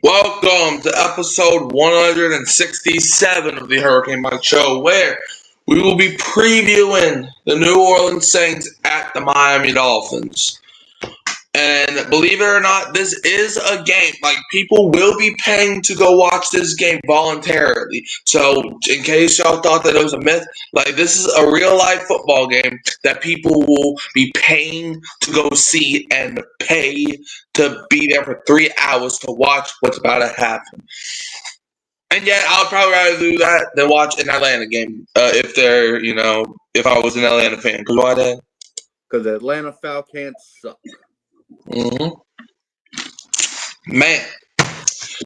Welcome to episode 167 of the Hurricane Mike Show, where we will be previewing the New Orleans Saints at the Miami Dolphins. And believe it or not, this is a game. Like, people will be paying to go watch this game voluntarily. So, in case y'all thought that it was a myth, like, this is a real life football game that people will be paying to go see and pay to be there for 3 hours to watch what's about to happen. And yet, I would probably rather do that than watch an Atlanta game if I was an Atlanta fan. Because why then? Because Atlanta Falcons suck. Mm-hmm. Man,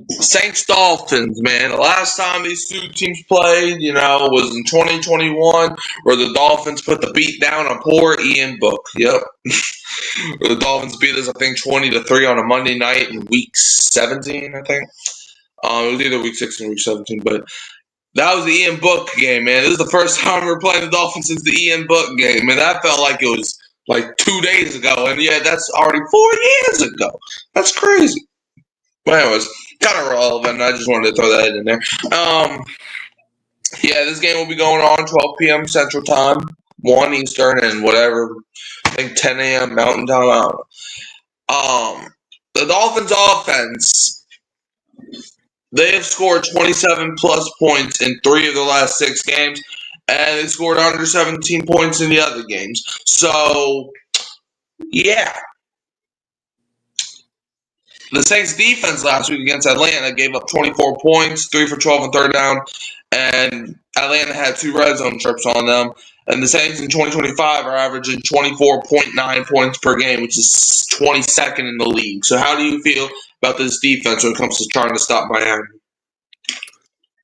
Saints Dolphins, man. The last time these two teams played, was in 2021, where the Dolphins put the beat down on poor Ian Book. Yep. The Dolphins beat us, I think, 20-3 on a Monday night in week 17, I think. It was either week 16 or week 17, but that was the Ian Book game, man. This is the first time we're playing the Dolphins since the Ian Book game, and that felt like it was like 2 days ago, and yeah, that's already 4 years ago. That's crazy. But anyways, kind of relevant. I just wanted to throw that in there. This game will be going on 12 p.m. Central Time, 1 Eastern, and whatever. I think 10 a.m. Mountain Time. I don't know. The Dolphins offense, they have scored 27 plus points in 3 of the last 6 games, and they scored under 17 points in the other games. So, yeah. The Saints defense last week against Atlanta gave up 24 points, 3 for 12 on third down, and Atlanta had 2 red zone trips on them. And the Saints in 2025 are averaging 24.9 points per game, which is 22nd in the league. So how do you feel about this defense when it comes to trying to stop Miami?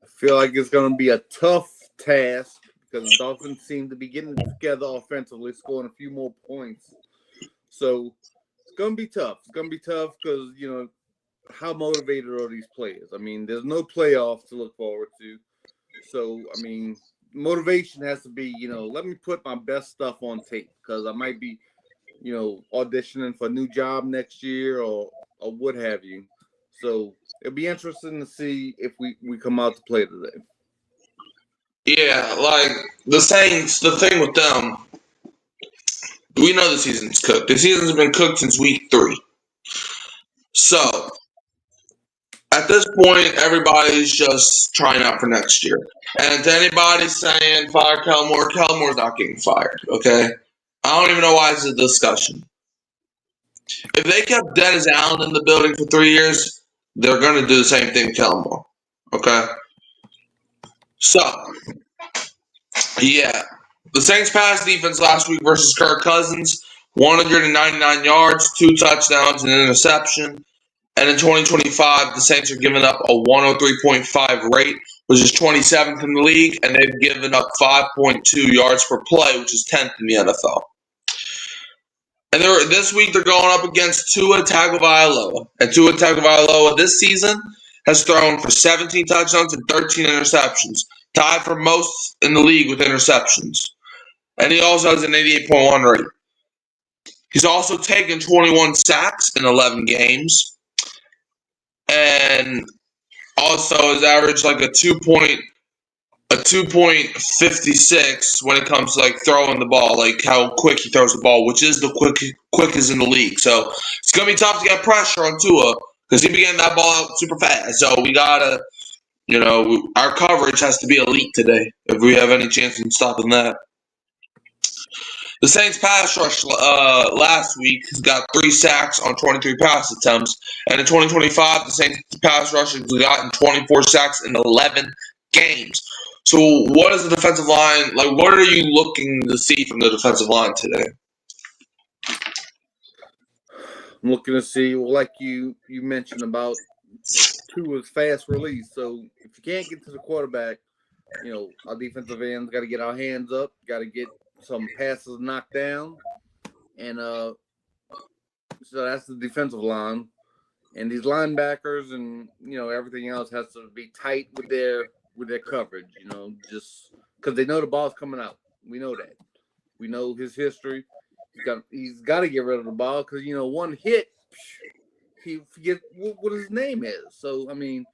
I feel like it's going to be a tough task because the Dolphins seem to be getting together offensively, scoring a few more points. So it's going to be tough. It's going to be tough because, how motivated are these players? I mean, there's no playoffs to look forward to. So, I mean, motivation has to be, let me put my best stuff on tape because I might be, auditioning for a new job next year or what have you. So it'll be interesting to see if we come out to play today. Yeah, like the Saints, the thing with them, we know the season's cooked. The season's been cooked since week 3. So, at this point, everybody's just trying out for next year. And to anybody saying fire Kelmore's not getting fired, okay? I don't even know why it's a discussion. If they kept Dennis Allen in the building for 3 years, they're going to do the same thing with Kelmore, okay? So, yeah. The Saints pass defense last week versus Kirk Cousins, 199 yards, 2 touchdowns, and an interception. And in 2025, the Saints are giving up a 103.5 rate, which is 27th in the league, and they've given up 5.2 yards per play, which is 10th in the NFL. And this week they're going up against Tua Tagovailoa. And Tua Tagovailoa this season has thrown for 17 touchdowns and 13 interceptions, tied for most in the league with interceptions. And he also has an 88.1 rate. He's also taken 21 sacks in 11 games. And also has averaged like a 2.56 when it comes to like throwing the ball, like how quick he throws the ball, which is the quickest in the league. So it's gonna be tough to get pressure on Tua because he be getting that ball out super fast. So we gotta, our coverage has to be elite today if we have any chance in stopping that. The Saints pass rush last week has got 3 sacks on 23 pass attempts. And in 2025, the Saints pass rush has gotten 24 sacks in 11 games. So what is the defensive line, like what are you looking to see from the defensive line today? I'm looking to see, like you mentioned about Tua's fast release. So if you can't get to the quarterback, our defensive ends got to get our hands up, got to get some passes knocked down, and so that's the defensive line. And these linebackers and everything else has to be tight with their coverage. Just because they know the ball's coming out. We know that. We know his history. He's got to get rid of the ball because one hit, he forget what his name is. So I mean,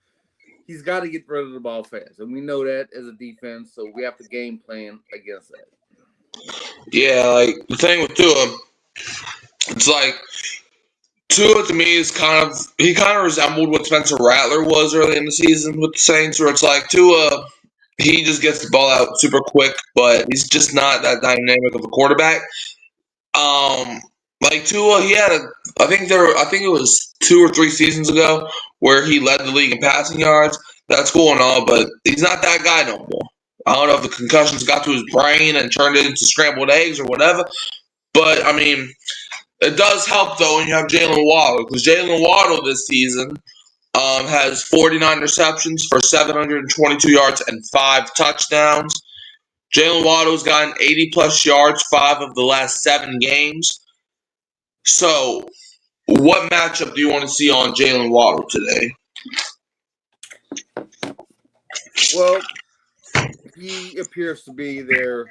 he's got to get rid of the ball fast, and we know that as a defense. So we have to game plan against that. Yeah, like the thing with Tua, it's like Tua to me is he kind of resembled what Spencer Rattler was early in the season with the Saints, where it's like Tua, he just gets the ball out super quick, but he's just not that dynamic of a quarterback. Um, like Tua, I think it was 2 or 3 seasons ago where he led the league in passing yards. That's cool and all, but he's not that guy no more. I don't know if the concussions got to his brain and turned it into scrambled eggs or whatever, but I mean, it does help though when you have Jalen Waddle because Jalen Waddle this season has 49 receptions for 722 yards and 5 touchdowns. Jalen Waddle's gotten 80 plus yards 5 of the last 7 games. So, what matchup do you want to see on Jalen Waddle today? Well, he appears to be their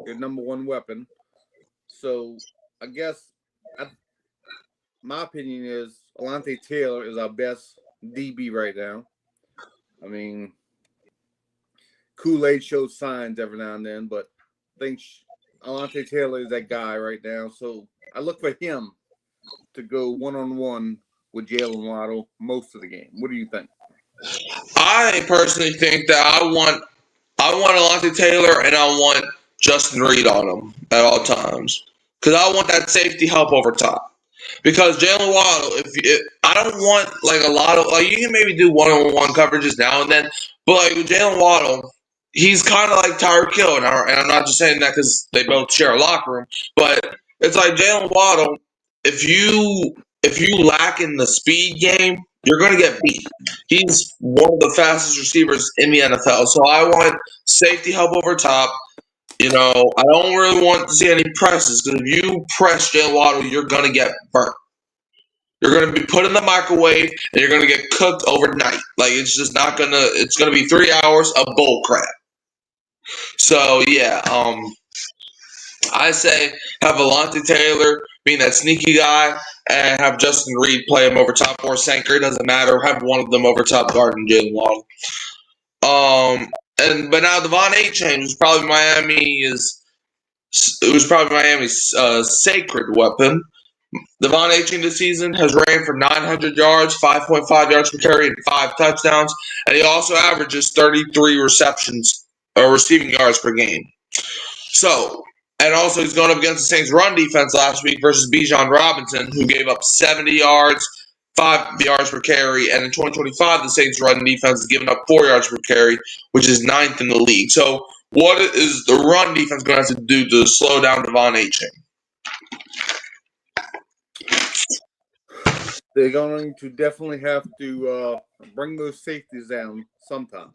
number one weapon. So I guess my opinion is Alante Taylor is our best DB right now. I mean, Kool-Aid shows signs every now and then, but I think Alante Taylor is that guy right now. So I look for him to go one-on-one with Jalen Waddle most of the game. What do you think? I personally think that I want Alontae Taylor and I want Justin Reed on him at all times because I want that safety help over top. Because Jalen Waddle, I don't want like a lot of like you can maybe do one-on-one coverages now and then, but like with Jalen Waddle, he's kind of like Tyreek Hill, and I'm not just saying that because they both share a locker room, but it's like Jalen Waddle. If you lack in the speed game, you're going to get beat. He's one of the fastest receivers in the NFL, so I want safety help over top. I don't really want to see any presses because if you press Jalen Waddle, you're going to get burnt. You're going to be put in the microwave and you're going to get cooked overnight. Like it's just not going to. It's going to be 3 hours of bull crap. So yeah, I say have Alontae Taylor being that sneaky guy and have Justin Reed play him over top or Sanker. It doesn't matter. Have one of them over top guarding Jalen Waddle. But now Devon Achane was probably Miami's sacred weapon. Devon Achane this season has ran for 900 yards, 5.5 yards per carry, and 5 touchdowns, and he also averages 33 receptions or receiving yards per game. So, and also he's going up against the Saints' run defense last week versus Bijan Robinson, who gave up 70 yards, 5 yards per carry, and in 2025 the Saints' run defense has given up 4 yards per carry, which is 9th in the league. So, what is the run defense going to have to do to slow down Devon Achane? They're going to definitely have to bring those safeties down sometime.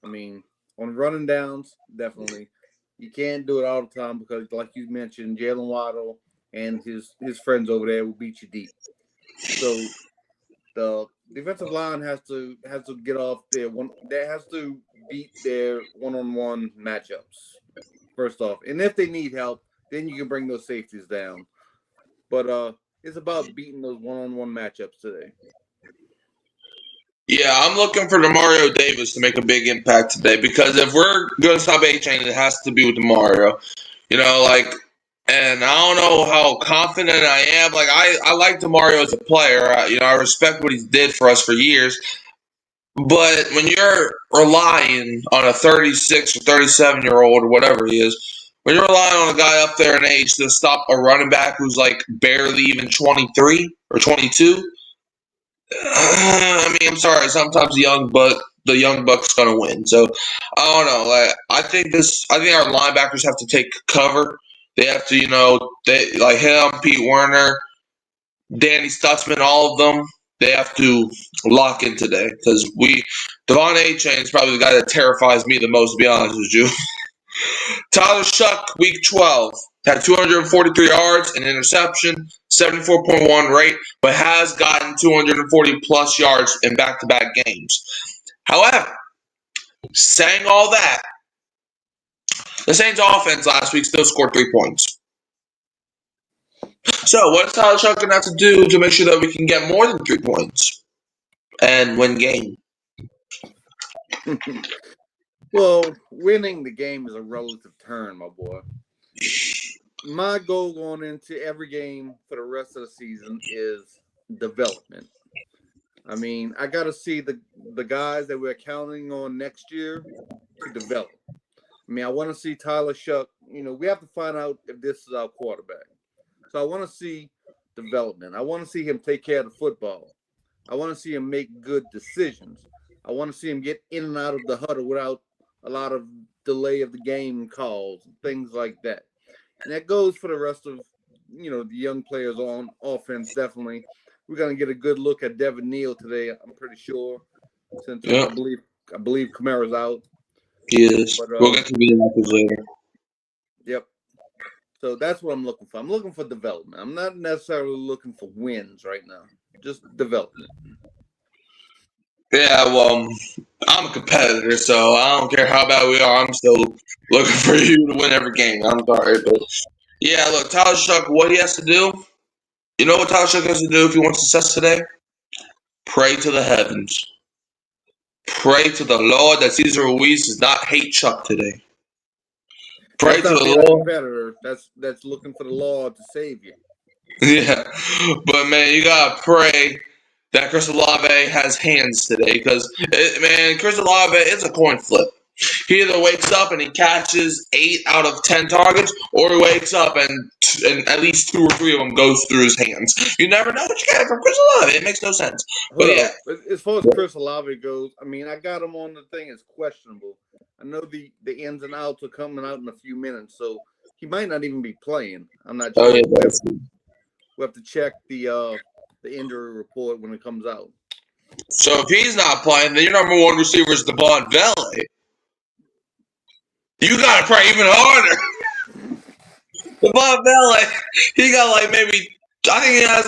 I mean, on running downs, definitely. You can't do it all the time because, like you mentioned, Jalen Waddle and his friends over there will beat you deep. So the defensive line has to get off their one. That has to beat their one-on-one matchups first off, and if they need help, then you can bring those safeties down. But it's about beating those one-on-one matchups today. Yeah, I'm looking for Demario Davis to make a big impact today because if we're going to stop A-Chain, it has to be with Demario. And I don't know how confident I am. Like, I like Demario as a player. I respect what he did for us for years. But when you're relying on a 36 or 37-year-old or whatever he is, when you're relying on a guy up there in age to stop a running back who's like barely even 23 or 22, I mean, I'm sorry. Sometimes the young buck's gonna win. So I don't know. Like I think our linebackers have to take cover. They have to, they like him, Pete Werner, Danny Stutzman, all of them. They have to lock in today because Devon Achane is probably the guy that terrifies me the most. To be honest with you, Tyler Shuck, week 12, had 243 yards, an interception, 74.1 rate, but has gotten 240 plus yards in back-to-back games. However, saying all that, the Saints offense last week still scored 3 points. So, what is Tyler Shuck going to have to do to make sure that we can get more than 3 points and win game? Well, winning the game is a relative term, my boy. My goal going into every game for the rest of the season is development. I mean, I got to see the guys that we're counting on next year to develop. I mean, I want to see Tyler Shuck. We have to find out if this is our quarterback. So I want to see development. I want to see him take care of the football. I want to see him make good decisions. I want to see him get in and out of the huddle without a lot of delay of the game calls, things like that. And that goes for the rest of, the young players on offense, definitely. We're going to get a good look at Devin Neal today, I'm pretty sure, since Yeah, I believe Kamara's out. he is. But, We'll get to the numbers later. Yep. So that's what I'm looking for. I'm looking for development. I'm not necessarily looking for wins right now, just development. Yeah, well, I'm a competitor, so I don't care how bad we are. I'm still looking for you to win every game. I'm sorry, but yeah, look, Tyler Shuck, what he has to do, you know what Tyler Shuck has to do if he wants success today? Pray to the heavens. Pray to the Lord that Cesar Ruiz does not hate Chuck today. Pray That's to not the being a Lord. competitor. That's looking for the Lord to save you. Yeah, but man, you gotta pray that Chris Olave has hands today because, man, Chris Olave, it's a coin flip. He either wakes up and he catches 8 out of 10 targets, or he wakes up and at least 2 or 3 of them goes through his hands. You never know what you get from Chris Olave. It makes no sense. But Hold yeah, up. As far as Chris Olave goes, I mean, I got him on the thing as questionable. I know the ins and outs are coming out in a few minutes, so he might not even be playing. I'm not oh yeah, sure. that's We have to check the injury report when it comes out. so if he's not playing, then your number one receiver is Devon Vele. You gotta pray even harder. Devon Vele, he got like maybe I think he has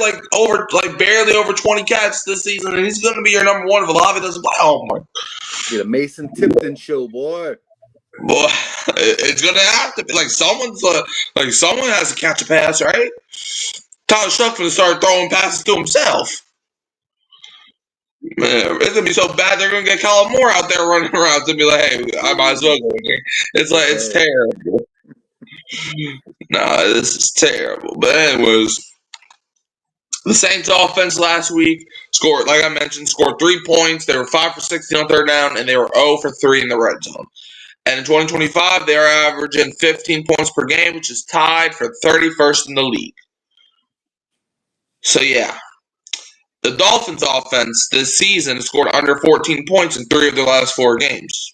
barely over 20 catches this season, and he's gonna be your number one if Olave doesn't play. Oh my Be the Mason Tipton show, boy. boy, it's gonna have to be someone has to catch a pass, right? Tyler Shuck's gonna start throwing passes to himself. Man, it's gonna be so bad they're gonna get Kellen Moore out there running around to be like, "Hey, I might as well go in here." It's like it's terrible. Nah, this is terrible. But anyways, the Saints offense last week scored, like I mentioned, scored 3 points. They were 5 for 16 on third down, and they were 0 for 3 in the red zone. And in 2025, they are averaging 15 points per game, which is tied for 31st in the league. So yeah, the Dolphins offense this season has scored under 14 points in 3 of their last 4 games.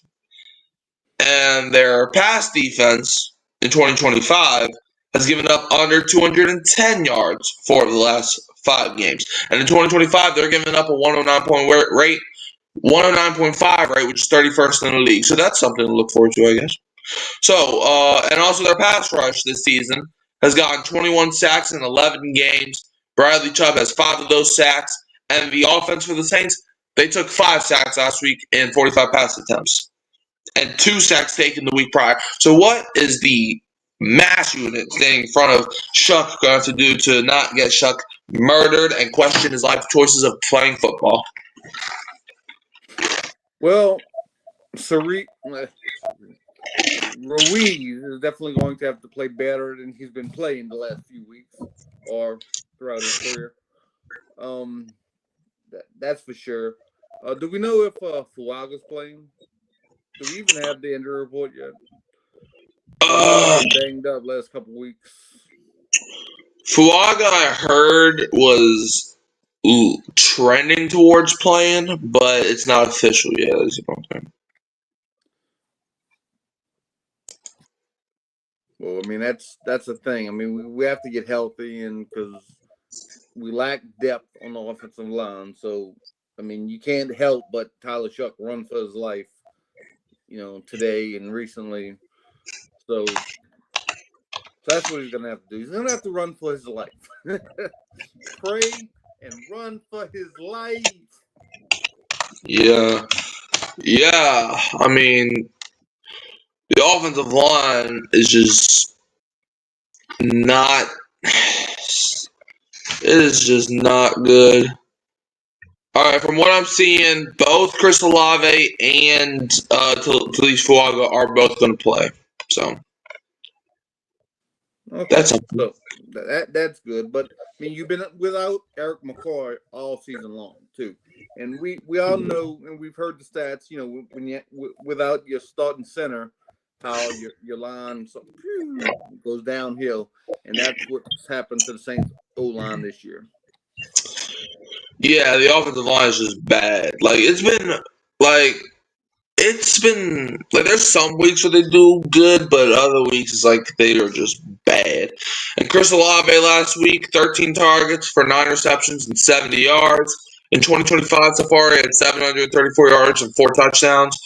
And their pass defense in 2025 has given up under 210 yards 4 of the last 5 games. And in 2025, they're giving up a 109.5 rate, which is 31st in the league. So that's something to look forward to, I guess. So, and also their pass rush this season has gotten 21 sacks in 11 games. Bradley Chubb has 5 of those sacks. And the offense for the Saints, they took 5 sacks last week in 45 pass attempts. And 2 sacks taken the week prior. So what is the mass unit standing in front of Shuck going to have to do to not get Shuck murdered and question his life choices of playing football? Well, Ruiz is definitely going to have to play better than he's been playing the last few weeks or throughout his career. That's for sure. Do we know if Fuaga's playing? Do we even have the injury report yet? Banged up last couple weeks. Fuaga, I heard, was trending towards playing, but it's not official yet. Is it okay? Well, I mean that's the thing. I mean we have to get healthy, and because we lack depth on the offensive line, so I mean you can't help but Tyler Shuck run for his life, today and recently. So that's what he's gonna have to do. He's gonna have to run for his life. Pray and run for his life. Yeah. I mean, the offensive line is just not. It is just not good. All right, from what I'm seeing, both Chris Olave and Talise Fuaga are both going to play. So Okay, that's something. so that's good. But I mean, you've been without Eric McCoy all season long too, and we all know and we've heard the stats. You know, when you without your starting center, how your line goes downhill, and that's what's happened to the Saints O line this year. Yeah, the offensive line is just bad. Like it's been like there's some weeks where they do good, but other weeks it's like they are just bad. And Chris Olave last week, 13 targets for 9 receptions and 70 yards. In 2025 so far, he had 734 yards and 4 touchdowns.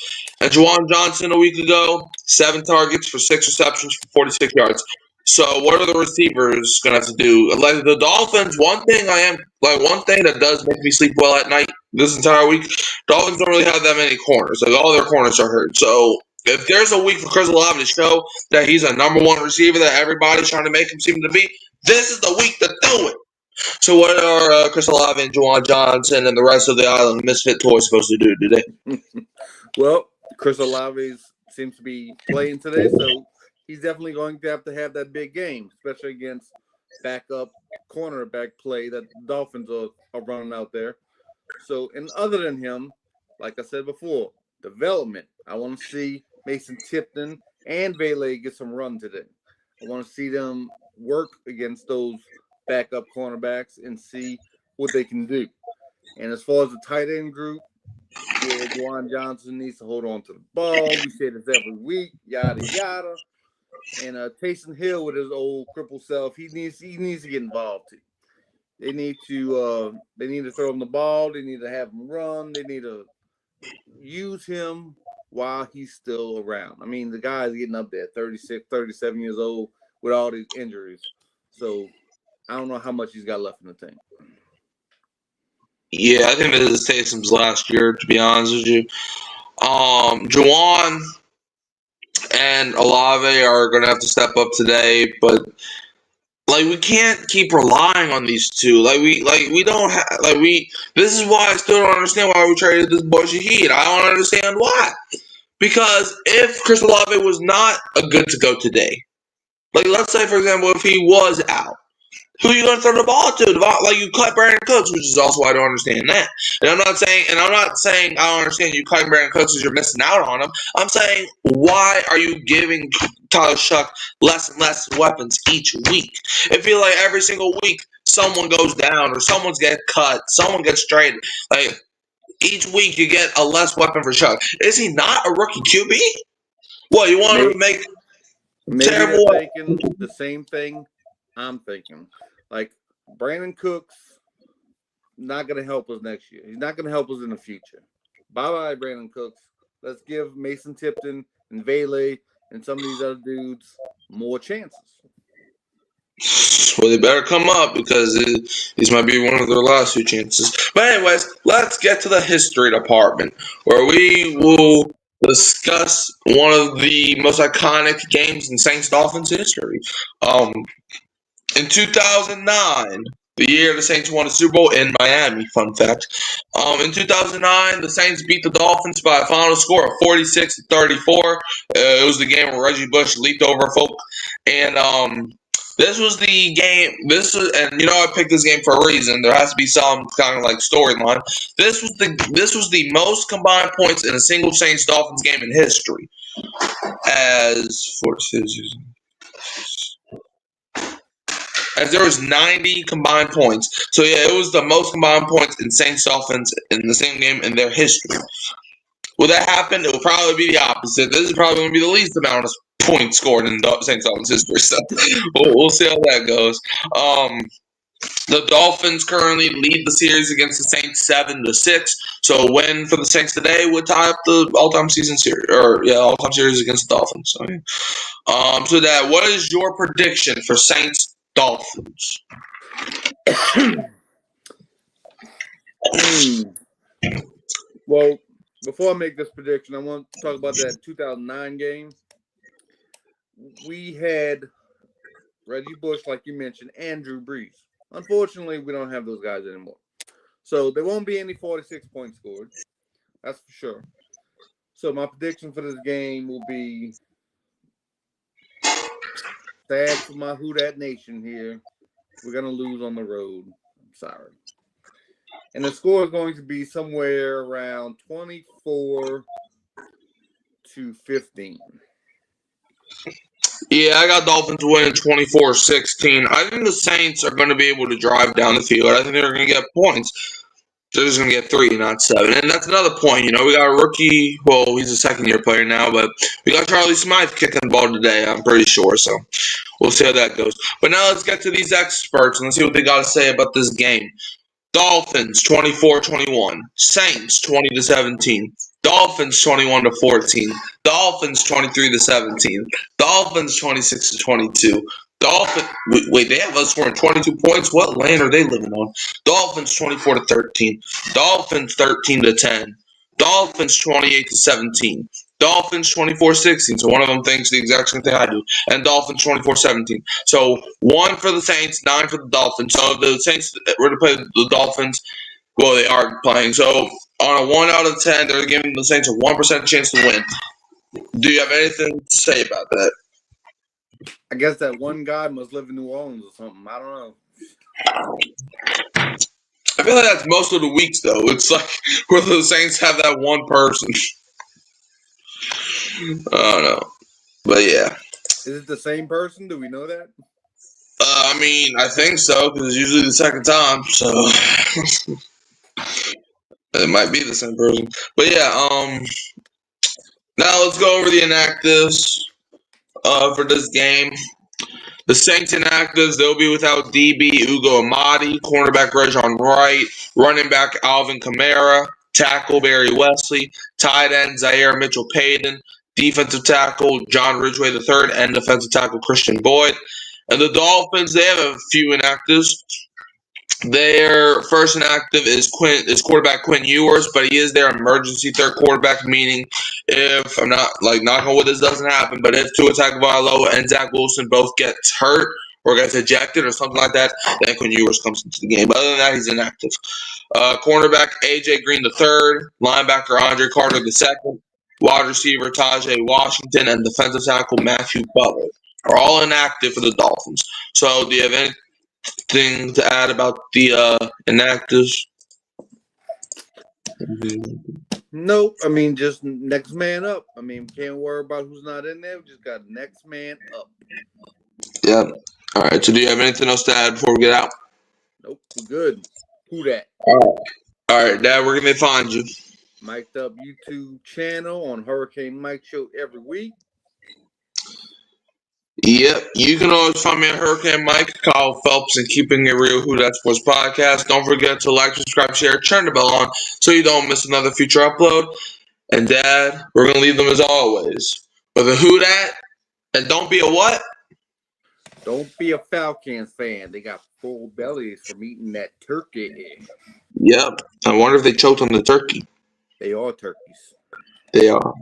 And Juwan Johnson a week ago, 7 targets for 6 receptions for 46 yards. So what are the receivers gonna have to do? Like the Dolphins, one thing that does make me sleep well at night this entire week. Dolphins don't really have that many corners. Like all their corners are hurt. So if there's a week for Chris Olave to show that he's a number one receiver that everybody's trying to make him seem to be, this is the week to do it. So what are Chris Olave and Juwan Johnson and the rest of the island misfit toys supposed to do today? Well, Chris Olave seems to be playing today, so he's definitely going to have that big game, especially against backup cornerback play that the Dolphins are running out there. So, and other than him, like I said before, development. I want to see Mason Tipton and Vele get some run today. I want to see them work against those backup cornerbacks and see what they can do. And as far as the tight end group, yeah, Juwan Johnson needs to hold on to the ball. We say this every week, yada yada. And Taysom Hill with his old crippled self, he needs to get involved too. They need to throw him the ball. They need to have him run. They need to use him while he's still around. I mean, the guy's getting up there, 36, 37 years old with all these injuries. So I don't know how much he's got left in the tank. Yeah, I think this is Taysom's last year, to be honest with you. Juwan and Olave are going to have to step up today, but like we can't keep relying on these two. We don't have This is why I still don't understand why we traded this boy Shaheed. I don't understand why. Because if Chris Olave was not a good to go today, like let's say for example if he was out, who are you going to throw the ball to? Like you cut Brandon Cooks, which is also why I don't understand that. And I'm not saying I don't understand you cutting Brandon Cooks because you're missing out on him. I'm saying why are you giving Tyler Shuck less and less weapons each week? It feels like every single week someone goes down or someone's get cut, someone gets traded. Like each week you get a less weapon for Shuck. Is he not a rookie QB? What you want him to make Maybe they're terrible? thinking the same thing I'm thinking. Like Brandon Cooks not going to help us next year. He's not going to help us in the future. Bye-bye, Brandon Cooks. Let's give Mason Tipton and Vele and some of these other dudes more chances. Well, they better come up because these might be one of their last few chances. But anyways, let's get to the history department where we will discuss one of the most iconic games in Saints Dolphins history. In 2009, the year the Saints won a Super Bowl in Miami. Fun fact. In 2009, the Saints beat the Dolphins by a final score of 46-34. It was the game where Reggie Bush leaped over folk, and this was the game. And I picked this game for a reason. There has to be some kind of like storyline. This was the most combined points in a single Saints Dolphins game in history. As there was 90 combined points. So yeah, it was the most combined points in Saints Dolphins in the same game in their history. Will that happen? It will probably be the opposite. This is probably going to be the least amount of points scored in Saints Dolphins history. So we'll see how that goes. The Dolphins currently lead the series against the Saints 7-6. So a win for the Saints today would tie up the all-time series against the Dolphins. So Dad, what is your prediction for Saints Dolphins? Well, before I make this prediction, I want to talk about that 2009 game. We had Reggie Bush, like you mentioned, and Drew Brees. Unfortunately, we don't have those guys anymore. So there won't be any 46 points scored. That's for sure. So my prediction for this game will be sad for my Who Dat Nation here. We're going to lose on the road. I'm sorry. And the score is going to be somewhere around 24-15. Yeah, I got Dolphins winning 24-16. I think the Saints are going to be able to drive down the field. I think they're going to get points. They're just going to get 3, not 7. And that's another point. We got a rookie. Well, he's a second-year player now, but we got Charlie Smythe kicking the ball today, I'm pretty sure. So we'll see how that goes. But now let's get to these experts and let's see what they got to say about this game. Dolphins 24-21. Saints 20-17. Dolphins 21-14. Dolphins 23-17. Dolphins 26-22. Wait, they have us scoring 22 points. What land are they living on? Dolphins 24-13. Dolphins 13-10. Dolphins 28-17. Dolphins 24-16. So one of them thinks the exact same thing I do. And Dolphins 24-17. So 1 for the Saints, 9 for the Dolphins. So the Saints were to play the Dolphins. Well, they are playing. So on a 1 out of 10, they're giving the Saints a 1% chance to win. Do you have anything to say about that? I guess that one guy must live in New Orleans or something. I don't know. I feel like that's most of the weeks, though. It's like where the Saints have that one person. I don't know. But yeah. Is it the same person? Do we know that? I think so, because it's usually the second time, so it might be the same person. But yeah, now let's go over the inactives for this game. The Saints inactives, they'll be without DB Ugo Amadi, cornerback Rajon Wright, running back Alvin Kamara, tackle Barry Wesley, tight end Zaire Mitchell-Payton, defensive tackle John Ridgway III, and defensive tackle Christian Boyd. And the Dolphins, they have a few inactives. Their first inactive is quarterback Quinn Ewers, but he is their emergency third quarterback, meaning if I'm not knock on wood this doesn't happen, but if Tua Tagovailoa and Zach Wilson both get hurt or gets ejected or something like that, then Quinn Ewers comes into the game. But other than that, he's inactive. Cornerback AJ Green III, linebacker Andre Carter II, wide receiver Tajay Washington, and defensive tackle Matthew Butler are all inactive for the Dolphins. So do you have anything to add about the inactives? Nope. Just next man up. Can't worry about who's not in there. We just got next man up. Yeah. All right. So do you have anything else to add before we get out? Nope. We're good. Who dat? All right, Dad. Where can they find you? Mic'd Up YouTube channel on Hurricane Mike Show every week. Yep, you can always find me at Hurricane Mike, Kyle Phelps, and Keeping It Real Who Dat Sports Podcast. Don't forget to like, subscribe, share, turn the bell on so you don't miss another future upload. And Dad, we're going to leave them as always with a Who Dat, and don't be a what? Don't be a Falcons fan. They got full bellies from eating that turkey. Yep, I wonder if they choked on the turkey. They are turkeys. They are.